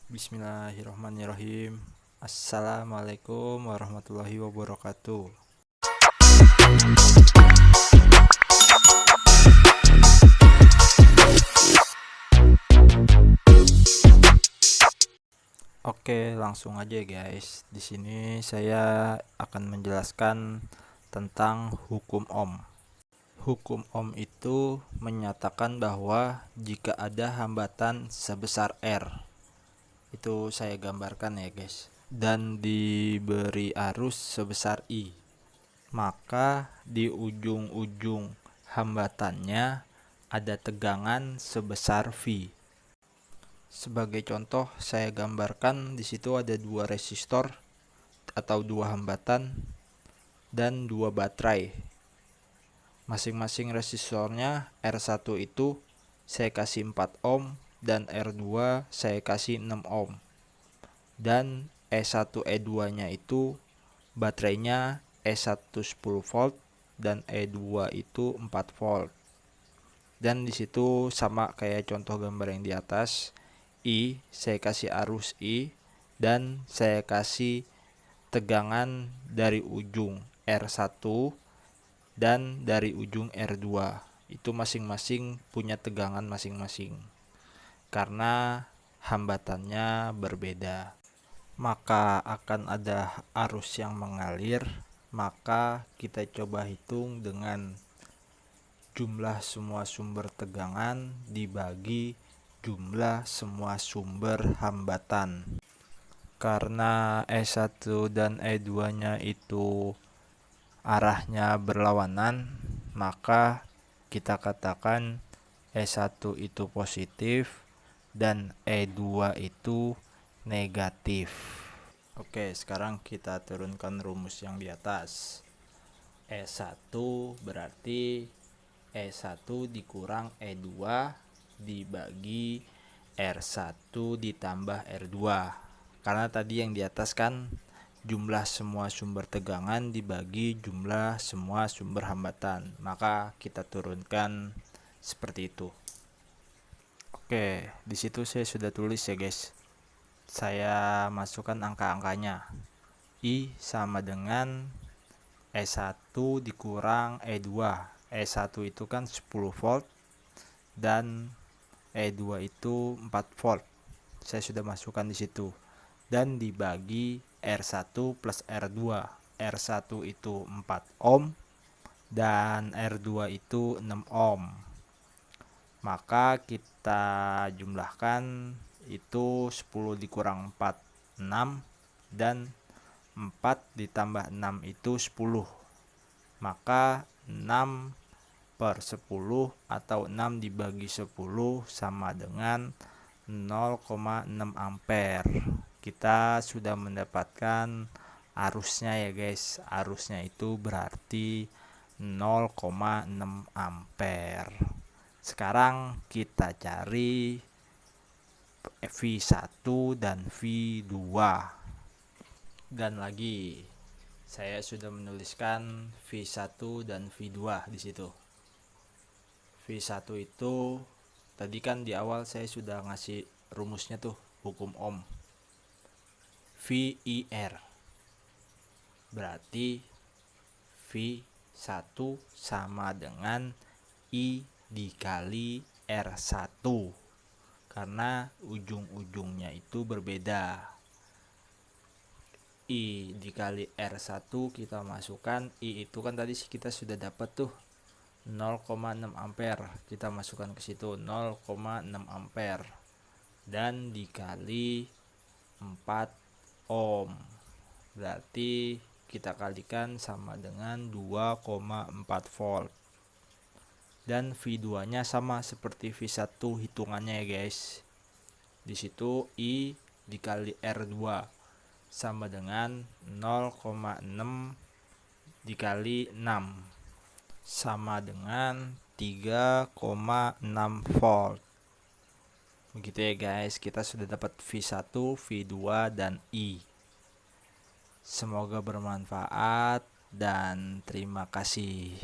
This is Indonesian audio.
Bismillahirrahmanirrahim. Assalamualaikum warahmatullahi wabarakatuh. Oke, langsung aja guys. Di sini saya akan menjelaskan tentang hukum Ohm. Hukum Ohm itu menyatakan bahwa jika ada hambatan sebesar R, itu saya gambarkan ya guys, dan diberi arus sebesar I, maka di ujung-ujung hambatannya ada tegangan sebesar V. Sebagai contoh saya gambarkan di situ ada dua resistor atau dua hambatan dan dua baterai. Masing-masing resistornya R1 itu saya kasih 4 ohm dan R2 saya kasih 6 ohm. Dan E1 E2 nya itu baterainya E1 10 volt dan E2 itu 4 volt. Dan disitu sama kayak contoh gambar yang di atas, I saya kasih arus I dan saya kasih tegangan dari ujung R1 dan dari ujung R2. Itu masing-masing punya tegangan masing-masing karena hambatannya berbeda. Maka akan ada arus yang mengalir. Maka kita coba hitung dengan jumlah semua sumber tegangan dibagi jumlah semua sumber hambatan. Karena E1 dan E2 nya itu arahnya berlawanan, maka kita katakan E1 itu positif dan E2 itu negatif. Oke, sekarang kita turunkan rumus yang di atas. E1 berarti E1 dikurang E2 dibagi R1 ditambah R2. Karena tadi yang di atas kan jumlah semua sumber tegangan dibagi jumlah semua sumber hambatan, maka kita turunkan seperti itu. Oke, disitu saya sudah tulis ya guys. Saya masukkan angka-angkanya. I sama dengan E1 dikurang E2. E1 itu kan 10 volt dan E2 itu 4 volt. Saya sudah masukkan di situ. Dan dibagi R1 plus R2. R1 itu 4 ohm dan R2 itu 6 ohm. Maka kita jumlahkan itu 10 dikurang 4 6 dan 4 ditambah 6 itu 10. Maka 6 per 10 atau 6 dibagi 10 sama dengan 0,6 ampere. Kita sudah mendapatkan arusnya ya guys. Arusnya itu berarti 0,6 ampere. Sekarang kita cari V1 dan V2. Dan lagi saya sudah menuliskan V1 dan V2 di situ. V1 itu tadi kan di awal saya sudah ngasih rumusnya tuh, hukum Ohm. VIR berarti V1 sama dengan I dikali R1 karena ujung-ujungnya itu berbeda. I dikali R1 kita masukkan, I itu kan tadi kita sudah dapat tuh 0,6 ampere, kita masukkan ke situ 0,6 ampere dan dikali 4 ohm, berarti kita kalikan sama dengan 2,4 volt. Dan V2 nya sama seperti V1 hitungannya ya guys. Di situ I dikali R2 sama dengan 0,6 dikali 6 sama dengan 3,6 volt. Begitu ya guys, kita sudah dapat V1, V2 dan I. Semoga bermanfaat dan terima kasih.